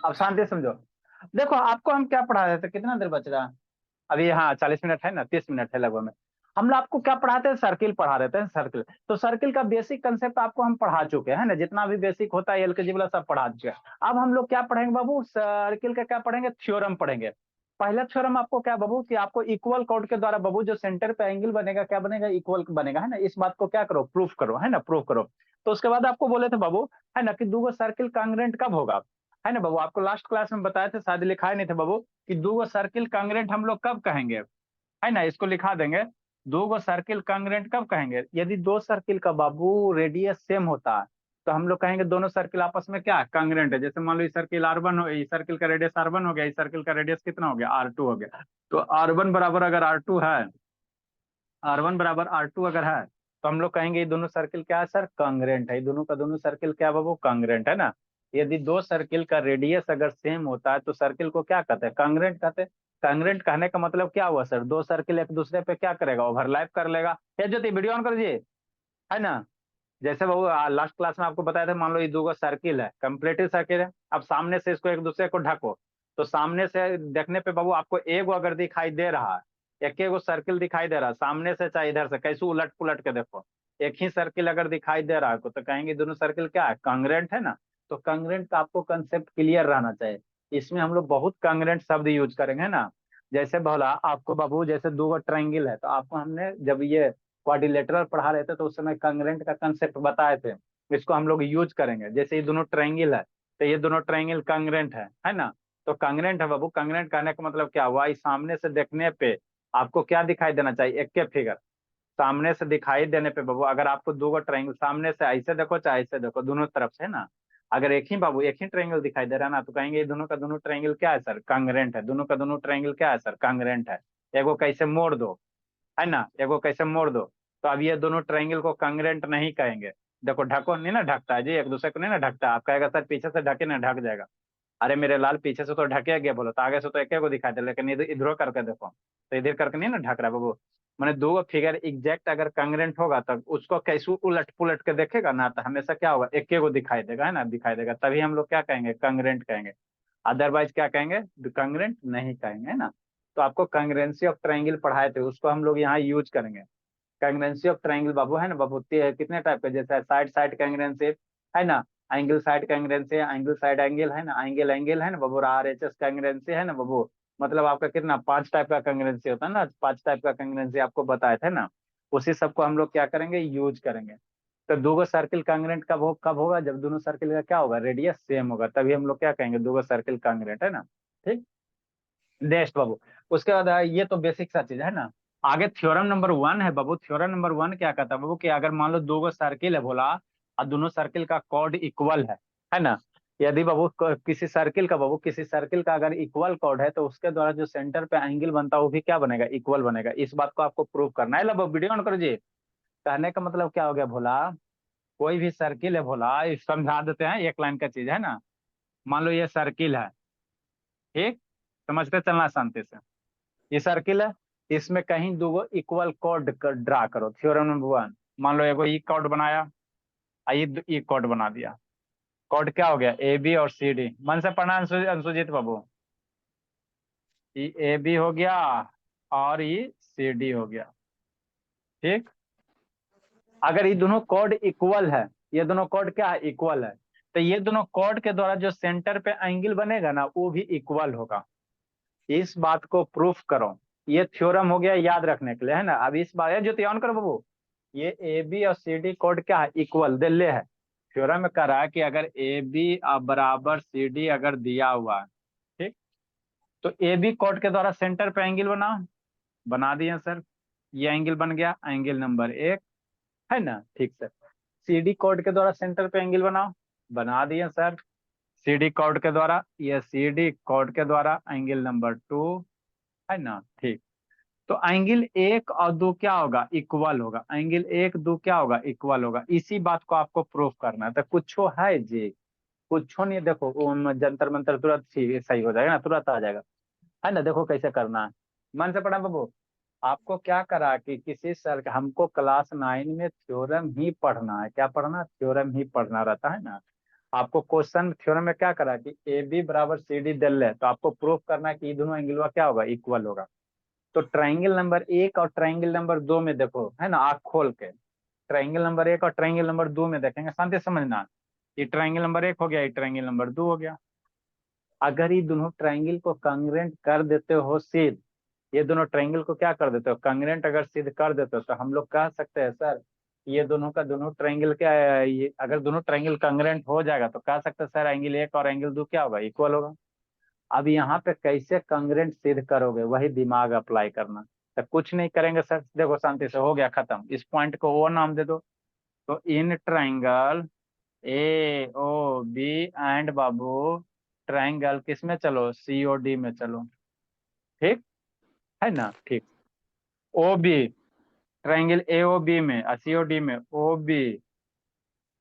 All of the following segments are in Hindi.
अब शांति से समझो। देखो आपको हम क्या पढ़ा रहे थे, कितना देर बच रहा है अभी? हाँ 40 मिनट है ना, 30 मिनट है लगभग में। हम लोग आपको क्या पढ़ाते हैं, सर्किल पढ़ा रहे थे, सर्किल। तो सर्किल का बेसिक कंसेप्ट आपको हम पढ़ा चुके हैं ना, जितना भी बेसिक होता है एलकेजी वाला सब पढ़ा चुके हैं। अब हम लोग क्या पढ़ेंगे बाबू, सर्किल का क्या पढ़ेंगे, थ्योरम पढ़ेंगे। पहला थ्योरम आपको क्या बाबू, कि आपको इक्वल कॉर्ड के द्वारा बाबू जो सेंटर पे एंगल बनेगा क्या बनेगा, इक्वल बनेगा, है ना। इस बात को क्या करो, प्रूफ करो, है ना, प्रूफ करो। तो उसके बाद आपको बोले थे बाबू, है ना, कि दो सर्किल कांग्रेंट कब होगा, है ना बाबू। आपको लास्ट क्लास में बताए थे, शायद लिखाए नहीं थे बाबू, कि दो सर्किल कांग्रेंट हम लोग कब कहेंगे, है ना। इसको लिखा देंगे, दो सर्किल कांग्रेंट कब कहेंगे, यदि दो सर्किल का बाबू रेडियस सेम होता है तो हम लोग कहेंगे दोनों सर्किल आपस में क्या कांग्रेंट है। जैसे मान लो इस सर्किल R1 हो, इस सर्किल का रेडियस R1 हो गया, इस सर्किल का रेडियस कितना हो गया, R2 हो गया। तो R1 बराबर अगर R2 है, R1 बराबर R2 अगर है, तो हम लोग कहेंगे ये दोनों सर्किल क्या है सर, कांग्रेंट है। ये दोनों का दोनों सर्किल क्या है बाबू, कांग्रेंट है ना। यदि दो सर्किल का रेडियस अगर सेम होता है तो सर्किल को क्या कहते हैं, कांग्रेंट कहते हैं। कांग्रेंट कहने का मतलब क्या हुआ सर, दो सर्किल एक दूसरे पे क्या करेगा, ओवरलैप कर लेगा। ये ज्योति वीडियो ऑन कर दीजिए, है ना। जैसे वो लास्ट क्लास में आपको बताया था, मान लो ये दो सर्किल है, कंप्लीटिव सर्किल है। अब सामने से इसको एक दूसरे को ढको, तो सामने से देखने पे बाबू आपको एगो अगर दिखाई दे रहा है, एक एगो सर्किल दिखाई दे रहा है सामने से चाहे इधर से, कैसे उलट पुलट के देखो, एक ही सर्किल अगर दिखाई दे रहा है तो कहेंगे दोनों सर्किल क्या है, कांग्रेंट है ना। तो कांग्रेंट का आपको कंसेप्ट क्लियर रहना चाहिए। इसमें हम लोग बहुत कांग्रेंट शब्द यूज करेंगे, है ना। जैसे बोला आपको बाबू, जैसे दो ट्रायंगल है, तो आपको हमने जब ये क्वाड्रिलेटरल पढ़ा रहे थे तो उस समय कांग्रेंट का कंसेप्ट बताए थे। इसको हम लोग यूज करेंगे। जैसे ये दोनों ट्रायंगल है, तो ये दोनों ट्रायंगल कांग्रेंट है ना। तो कांग्रेंट है बाबू, कांग्रेंट कहने का मतलब क्या हुआ, इस सामने से देखने पे आपको क्या दिखाई देना चाहिए, एक के फिगर सामने से दिखाई देने पे बाबू, अगर आपको दो ट्रायंगल सामने से ऐसे देखो चाहे ऐसे देखो, दोनों तरफ से, है ना। अगर एक ही बाबू एक ही ट्रायंगल दिखाई दे रहा है ना, तो कहेंगे ये दोनों का दोनों ट्रायंगल क्या है सर, कांग्रेंट है। दोनों का दोनों ट्रायंगल क्या है सर, कांग्रेंट है। एगो कैसे मोड़ दो, है ना, एगो कैसे मोड़ दो। तो अब ये दोनों ट्रायंगल को कांग्रेंट नहीं कहेंगे। देखो ढको नहीं ना, ढकता है जी, एक दूसरे को नहीं ना ढकता। आप कहेगा सर पीछे से ढके ना, ढक जाएगा। अरे मेरे लाल पीछे से तो ढके गया, बोलो तो आगे से तो एक को दिखाई दे, लेकिन इधर इधर करके देखो तो इधर करके नहीं ना ढक रहा है बाबू। मैंने दो फिगर एग्जैक्ट अगर कांग्रेंट होगा तब उसको कैसे उलट पुलट के देखेगा ना, तो हमेशा क्या होगा, एक को दिखाई देगा, है ना, दिखाई देगा, तभी हम लोग क्या कहेंगे, कांग्रेंट कहेंगे। अदरवाइज क्या कहेंगे, कांग्रेंट नहीं कहेंगे, है ना। तो आपको कांग्रेंसी ऑफ ट्रायंगल पढ़ाए थे, उसको हम लोग यहाँ यूज करेंगे। कांग्रेंसी ऑफ ट्रायंगल बाबू, है ना बाबू, कितने टाइप के, जैसे साइड साइड कांग्रेंसी, है ना, angle side congruency, angle side angle, है ना, एंगल एंगल, है ना बाबू, RHS कांग्रेंसी, है ना बाबू। मतलब आपका कितना, 5 टाइप का कांग्रेंसी होता है ना, 5 टाइप का कांग्रेंसी आपको बताया था ना। उसी सबको हम लोग क्या करेंगे, यूज करेंगे। तो दो सर्किल कांग्रेंट कब होगा, जब दोनों सर्किल का क्या होगा, रेडियस सेम होगा, तभी हम लोग क्या कहेंगे, दो सर्किल कांग्रेंट, है ना। ठीक, नेक्स्ट बाबू। उसके बाद ये तो बेसिक सा चीज है ना। आगे थ्योरम नंबर 1 है बाबू। थ्योरम नंबर 1 क्या कहता है बाबू, कि अगर मान लो दो सर्किल है बोला, और दोनों सर्किल का कॉर्ड इक्वल है ना। यदि बाबू किसी सर्किल का बाबू, किसी सर्किल का अगर इक्वल कॉर्ड है, तो उसके द्वारा जो सेंटर पे एंगल बनता है वो भी क्या बनेगा, इक्वल बनेगा। इस बात को आपको प्रूव करना है। लो वीडियो ऑन करो जी। कहने का मतलब क्या हो गया भोला, कोई भी सर्किल है भोला, इस समझा देते हैं, एक लाइन का चीज है ना। मान लो ये सर्किल है, ठीक, समझते चलना शांति से। ये सर्किल है, इसमें कहीं दो इक्वल कॉर्ड ड्रा करो। थ्योरम नंबर 1, मान लो एगो ई कॉर्ड बनाया, ये ई कॉर्ड बना दिया। कॉर्ड क्या हो गया, AB और CD। मन से पढ़ना अंशुजीत बाबू। ये AB हो गया और ये CD हो गया, ठीक। अगर ये दोनों कॉर्ड इक्वल है, ये दोनों कॉर्ड क्या है, इक्वल है, तो ये दोनों कॉर्ड के द्वारा जो सेंटर पे एंगल बनेगा ना वो भी इक्वल होगा। इस बात को प्रूफ करो। ये थ्योरम हो गया याद रखने के लिए, है ना। अब इस बात जो ध्यान करो बाबू, ये AB और CD कोड क्या है, इक्वल दिल्ली है। थ्योरम में कह रहा है कि अगर AB बराबर CD अगर दिया हुआ है, ठीक, तो AB कोड के द्वारा सेंटर पे एंगल बनाओ। बना दिए सर, ये एंगल बन गया, एंगल नंबर 1, है ना, ठीक सर। CD कोड के द्वारा सेंटर पे एंगल बनाओ। बना दिए सर। CD कोड के द्वारा, ये CD कोड के द्वारा एंगल नंबर 2, है ना, ठीक। तो एंगल 1 और 2 क्या होगा, इक्वल होगा। एंगल 1 2 क्या होगा, इक्वल होगा। इसी बात को आपको प्रूफ करना है। तो कुछ है जी, कुछ नहीं। देखो जंतर मंतर तुरंत सही हो जाएगा ना, तुरंत आ जाएगा, है ना। देखो कैसे करना है, मन से पढ़ा बाबू। आपको क्या करा कि किसी सर, हमको क्लास 9 में थ्योरम ही पढ़ना है। क्या पढ़ना, थ्योरम ही पढ़ना रहता है ना। आपको क्वेश्चन थ्योरम में क्या करा कि ए बी बराबर सी डी दिल है, तो आपको प्रूफ करना है कि ये दोनों एंगल क्या होगा, इक्वल होगा। तो ट्राइंगल नंबर 1 और ट्राइंगल नंबर 2 में देखो, है ना, आंख खोल के ट्राइंगल नंबर 1 और ट्राइंगल नंबर 2 में देखेंगे, शांति से समझना। ये ट्राइंगल नंबर 1 हो गया, ये ट्राइंगल नंबर 2 हो गया। अगर ये दोनों ट्राइंगल को कांग्रेंट कर देते हो सिद्ध, ये दोनों ट्राइंगल को क्या कर देते हो, कांग्रेंट अगर सिद्ध कर देते हो, तो हम लोग कह सकते हैं सर ये दोनों का दोनों ट्राइंगल क्या है, ये अगर दोनों ट्राइंगल कांग्रेंट हो जाएगा तो कह सकते हैं सर एंगल 1 और एंगल 2 क्या होगा, इक्वल होगा। अब यहाँ पे कैसे कांग्रेंट सिद्ध करोगे, वही दिमाग अप्लाई करना। तो कुछ नहीं करेंगे सर, देखो शांति से, हो गया खत्म, इस पॉइंट को वो नाम दे दो। तो in triangle A O B and बाबू ट्राइंगल किस में चलो, सी ओ डी में चलो, ठीक है ना, ठीक। O B triangle A O B में, सी ओ डी में, ओ बी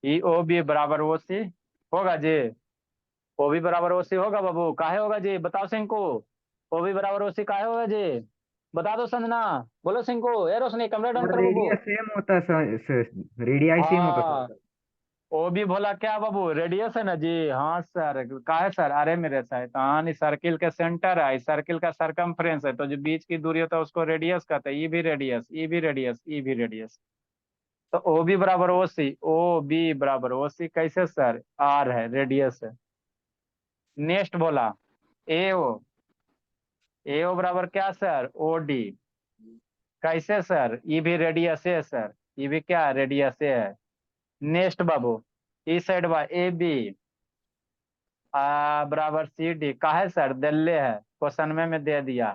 ई ओ बी बराबर ओ सी होगा जी। ओ बी बराबर ओ सी होगा बाबू, काहे होगा जी, बताओ सिंह को। ओ बी बराबर ओ सी काहे होगा जी, बता दो संजना, बोलो सिंह को, ए रोशनी कमरा डाउन सर करो बाबू। रेडियस सेम होता है सर, रेडियाई सेम होता हाँ, है। ओ भी भोला क्या बाबू, रेडियस है ना जी, हाँ सर, का है सर, अरे मेरे शैतान, इस सर्किल के सेंटर है, इस सर्किल का सरकमफ्रेंस है, तो जो बीच की दूरी होता है उसको रेडियस कहते हैं, ई भी रेडियस, ई भी रेडियस, ई भी रेडियस। तो ओ बी बराबर ओ सी, ओ बी बराबर ओ सी कैसे सर, आर है, रेडियस है। नेक्स्ट बोला ए ओ, ए ओ बराबर क्या सर, ओ डी, कैसे सर, ये भी रेडियस है सर, ये भी क्या रेडियस है। नेक्स्ट बाबू, इस साइड बा ए बी बराबर सी डी, का है सर, दिल्ले है, क्वेश्चन में दे दिया,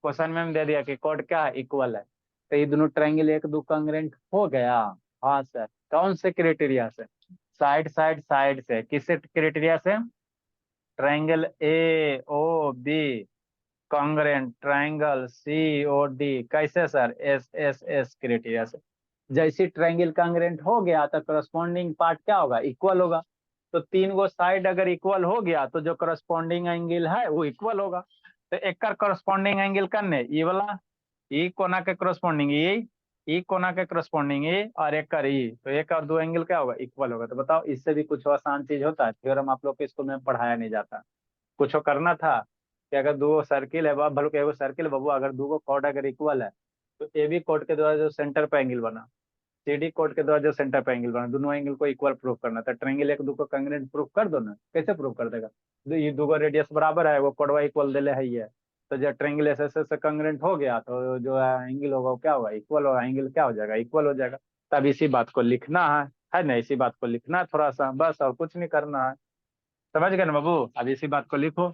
क्वेश्चन में दे दिया कि कोड क्या है, इक्वल है। तो ये दोनों ट्रायंगल एक दो कांग्रेंट हो गया। हाँ सर, कौन से क्राइटेरिया से, साइड साइड साइड से, किस क्राइटेरिया से, triangle A O B congruent triangle C O D, कैसे sir, S S S criteria से। जैसे ट्रायंगल कांग्रेंट हो गया तो करस्पॉन्डिंग पार्ट क्या होगा, इक्वल होगा। तो तीन गो साइड अगर इक्वल हो गया तो जो करस्पॉन्डिंग एंगल है वो इक्वल होगा। तो एक का करस्पॉन्डिंग एंगल करने ये वाला, ई कोना के करस्पॉन्डिंग ई कोना के करस्पॉन्डिंग ई, और एक कर ई, तो एक और दो एंगल क्या होगा, इक्वल होगा। तो बताओ इससे भी कुछ आसान चीज होता है, थ्योरम आप लोग के स्कूल में पढ़ाया नहीं जाता। कुछ करना था कि अगर दो सर्किल है भलो के एगो सर्किल बाबू, अगर दो कॉर्ड अगर इक्वल है, तो ए बी कॉर्ड के द्वारा जो सेंटर पे एंगल बना, सी डी कॉर्ड के द्वारा जो सेंटर पे एंगल बना, दोनों एंगल को इक्वल प्रूफ करना था। ट्रायंगल एक दो को कांग्रेंट प्रूफ कर दो ना, कैसे प्रूफ कर देगा, ये दो रेडियस बराबर है, वो कॉर्डवा इक्वल दिले है ही है। तो जब ट्रायंगल एस एस से कांग्रेंट हो गया तो जो एंगल होगा वो क्या होगा, इक्वल होगा, एंगल क्या हो जाएगा, इक्वल हो जाएगा। तब इसी बात को लिखना है ना, इसी बात को लिखना है थोड़ा सा, बस और कुछ नहीं करना है। समझ गए ना बाबू, अब इसी बात को लिखो,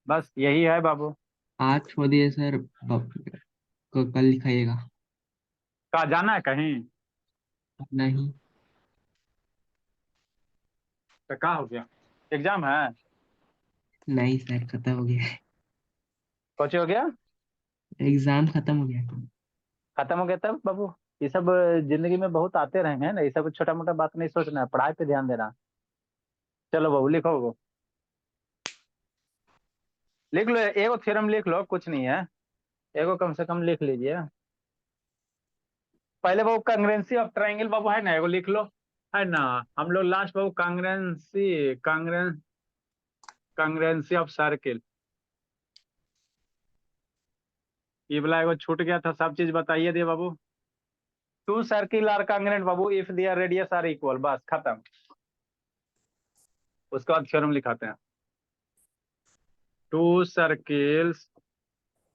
बस यही है बाबू। आज छोड़ दिए सर, कल दिखाइएगा। कहा जाना है कहीं, नहीं। तो कहा हो गया, एग्जाम है, नहीं सर, खत्म हो गया। कुछ हो गया, एग्जाम खत्म हो गया। खत्म हो गया तब बाबू। ये सब जिंदगी में बहुत आते रहेंगे, है ना, ये सब छोटा मोटा बात नहीं सोचना है, पढ़ाई पे ध्यान देना। चलो बाबू लिखो बाबू, लिख लो, एगो थ्योरम लिख लो, कुछ नहीं है, एगो कम से कम लिख लीजिए। पहले बाबू कांग्रेंसी ऑफ ट्राइंगल बाबू है ना, एगो लिख लो, है ना। हम लोग लास्ट बाबू कांग्रेंसी ऑफ सर्किल, ये वाला एगो छूट गया था, सब चीज बताइए दिए बाबू। टू सर्किल आर कांग्रेंट बाबू if their radius are equal, बस खत्म। उसके बाद थ्योरम लिखाते हैं। टू सर्किल्स,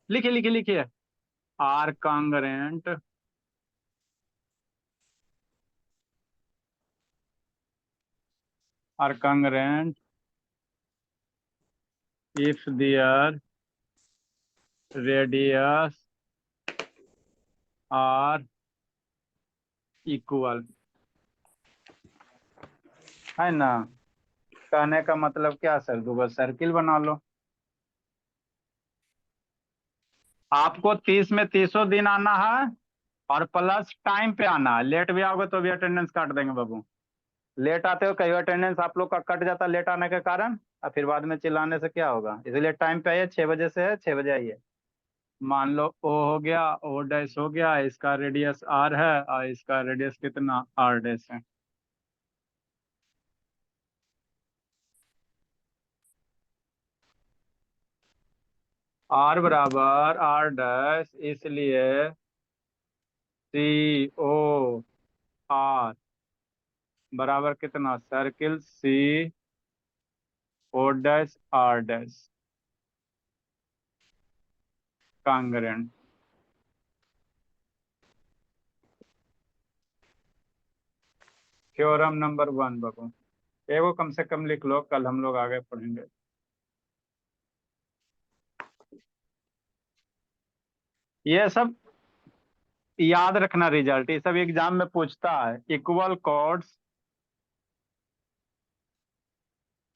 लिखिए लिखिए लिखिए, are congruent, are congruent if their radius are equal, है ना। कहने का मतलब क्या सर, दो सर्किल बना लो। आपको 30 में 30 दिन आना है, और प्लस टाइम पे आना है। लेट भी आओगे तो भी अटेंडेंस काट देंगे बाबू। लेट आते हो कई अटेंडेंस आप लोग का कट जाता है लेट आने के कारण, और फिर बाद में चिल्लाने से क्या होगा, इसलिए टाइम पे आइए, 6 बजे से है, 6 बजे आइए। मान लो ओ हो गया, ओ डैश हो गया, इसका रेडियस आर है और इसका रेडियस कितना, आर डैश है। आर बराबर आर डैश, इसलिए सी ओ आर बराबर कितना, circle C O dash R dash congruent. Theorem number 1 बाबू, एगो कम से कम लिख लो, कल हम लोग आगे पढ़ेंगे। ये सब याद रखना, रिजल्ट ये सब एग्जाम में पूछता है। Equal chords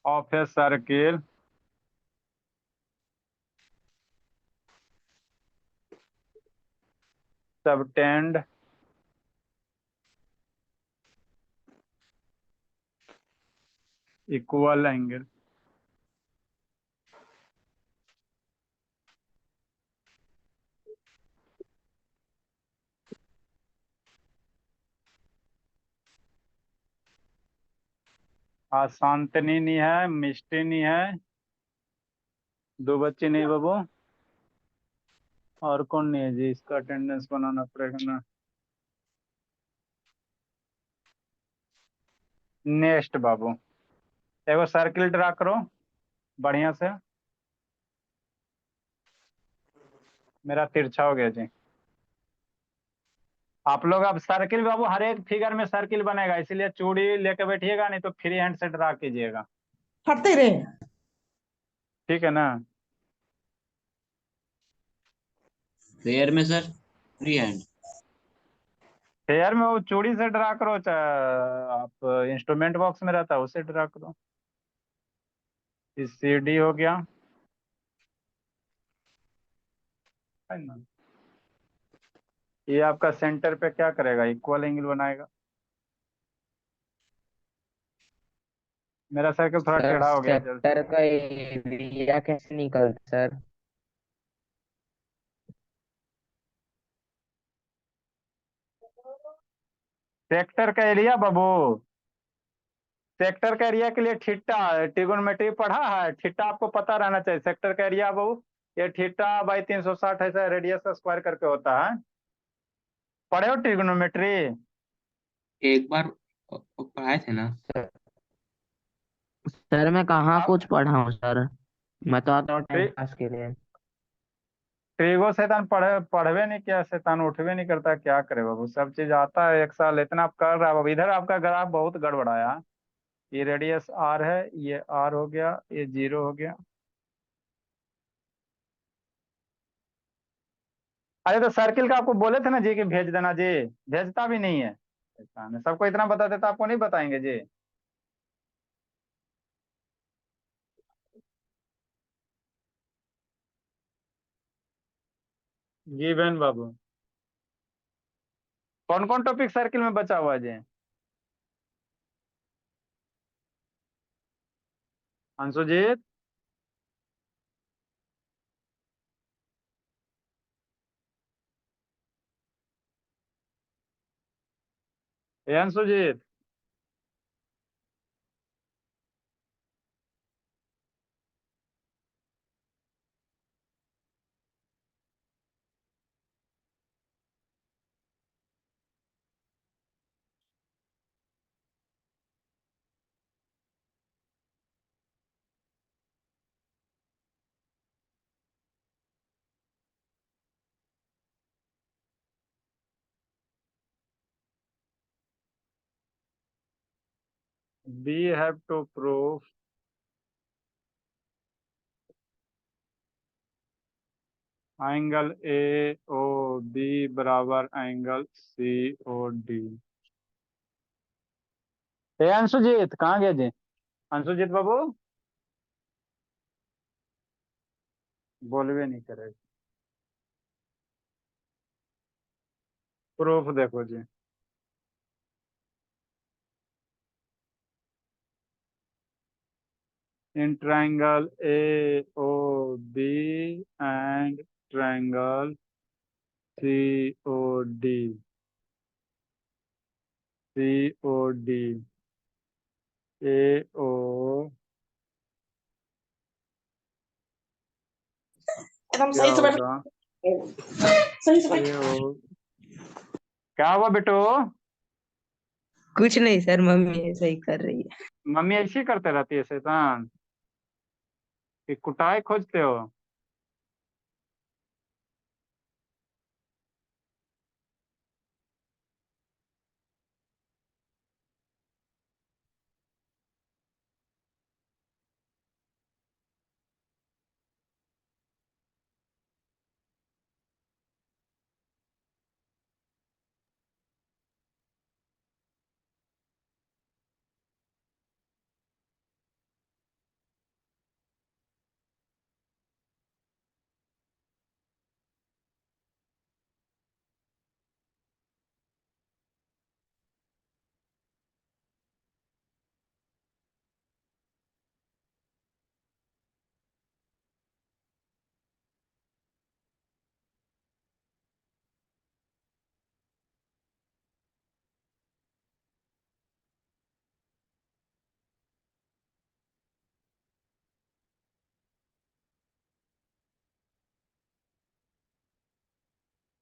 of a circle subtend equal angle. हाँ, शांतनी नहीं है, मिष्टी नहीं है, दो बच्चे नहीं बाबू, और कौन नहीं है जी, इसका अटेंडेंस बनाना पड़ेगा ना। नेक्स्ट बाबू, एगो सर्किल ड्रा करो बढ़िया से। मेरा तिरछा हो गया जी। आप लोग अब सर्किल बाबू, हर एक फिगर में सर्किल बनेगा, इसीलिए चूड़ी लेके बैठिएगा, नहीं तो फ्री हैंड से ड्रा कीजिएगा। फटते ही रहे। ठीक है ना। फेयर में सर फ्री हैंड। फेयर में वो चूड़ी से ड्रा करो, चाहे आप इंस्ट्रूमेंट बॉक्स में रहता है उससे ड्रा करो। सी डी हो गया है ना। ये आपका सेंटर पे क्या करेगा, इक्वल एंगल बनाएगा। मेरा सर्कल थोड़ा सर टेढ़ा हो गया जल्द। सेक्टर का एरिया कैसे निकलता सर? सेक्टर का एरिया बाबू, सेक्टर का एरिया के लिए थीटा, ट्रिगोनोमेट्री पढ़ा है, थीटा आपको पता रहना चाहिए। सेक्टर का एरिया बाबू, ये थीटा बाई 360 ऐसा रेडियस का स्क्वायर करके होता है। पढ़े हो ट्रिगोनोमेट्री? एक बार पढ़ाए थे ना। सर मैं कहाँ आप कुछ पढ़ा हूँ सर, मैं तो आता हूँ टाइम पास के लिए। ट्रिगो शैतान पढ़वे नहीं किया, शैतान उठवे नहीं करता, क्या करे बाबू, सब चीज आता है, एक साल इतना आप कर रहा है बाबू। इधर आपका ग्राफ बहुत गड़बड़ाया। ये रेडियस आर है, ये आर हो गया, ये जीरो हो गया। अरे तो सर्किल का आपको बोले थे ना जी कि भेज देना जी, भेजता भी नहीं है। शैतान है, सबको इतना बता देता, आपको नहीं बताएंगे जी। गिवन बाबू, कौन कौन टॉपिक सर्किल में बचा हुआ है जी? अंशुजीत, ए Anshujit, we have to prove angle A O B बराबर एंगल सी ओ डी। ए अंशुजीत कहाँ गए जी? अंशुजीत बाबू बोलवे नहीं करे। प्रूफ देखो जी। In triangle A O B and triangle C O D, C O D, A O एकदम क्या सही से बैठ होगा? सही से बैठ। ये हो क्या हुआ बेटो? कुछ नहीं सर, मम्मी ऐसा ही कर रही है। मम्मी ऐसी करते रहती है शैतान कि कुटाई खोजते हो?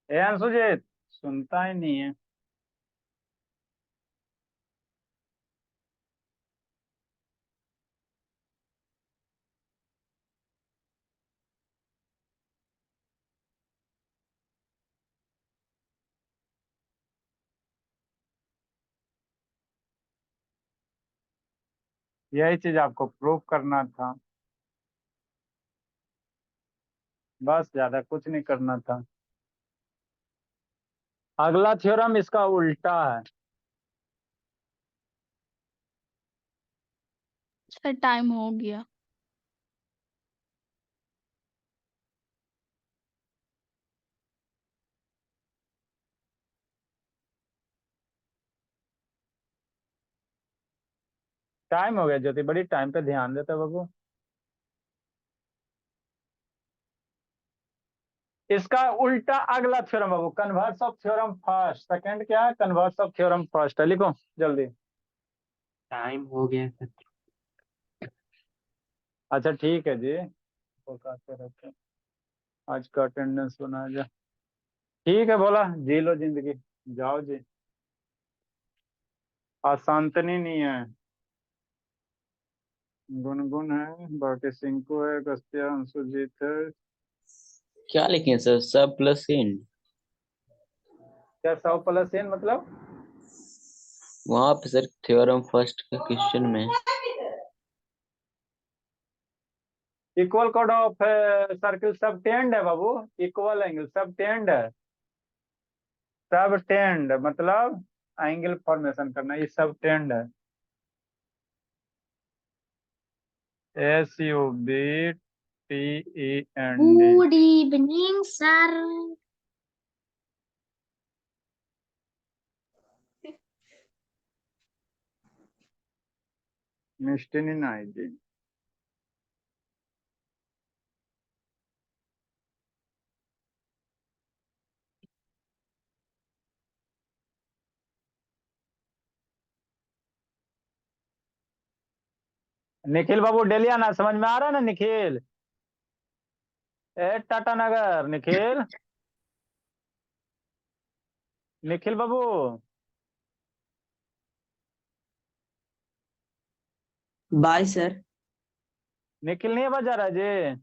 ए अंशुजीत, सुनता ही नहीं है। यही चीज आपको प्रूव करना था, बस ज्यादा कुछ नहीं करना था। अगला थ्योरम इसका उल्टा है। सर टाइम हो गया। टाइम हो गया ज्योति, बड़ी टाइम पे ध्यान देते बाबू। इसका उल्टा अगला theorem Babu, converse of theorem first. Second क्या है? कन्वर्स ऑफ थ्योरम फर्स्ट है, लिखो जल्दी। टाइम हो गया सर। अच्छा ठीक है जी, वो कहते रहते हैं। आज का अटेंडेंस बनाया जा। ठीक है, बोला जी लो जिंदगी, जाओ जी। अशांतनी नहीं है, गुनगुन है, बाकी सिंकू है, गस्तिया, अंशुजीत है। क्या लिखे सर? सब प्लस इन? क्या 100+n मतलब? वहां पे सर थ्योरम फर्स्ट का क्वेश्चन में। इक्वल कॉर्ड ऑफ सर्किल सब टेंड है बाबू। इक्वल एंगल सब टेंड है। सब टेंड मतलब एंगल फॉर्मेशन करना, ये सब टेंड है। SUBTEND। Good evening sir. Misti नहीं आई जी। निखिल बाबू डेली आना, समझ में आ रहा है ना निखिल? ए टाटा नगर निखिल, निखिल बाबू। Bye sir. निखिल नहीं बजा रहा जी?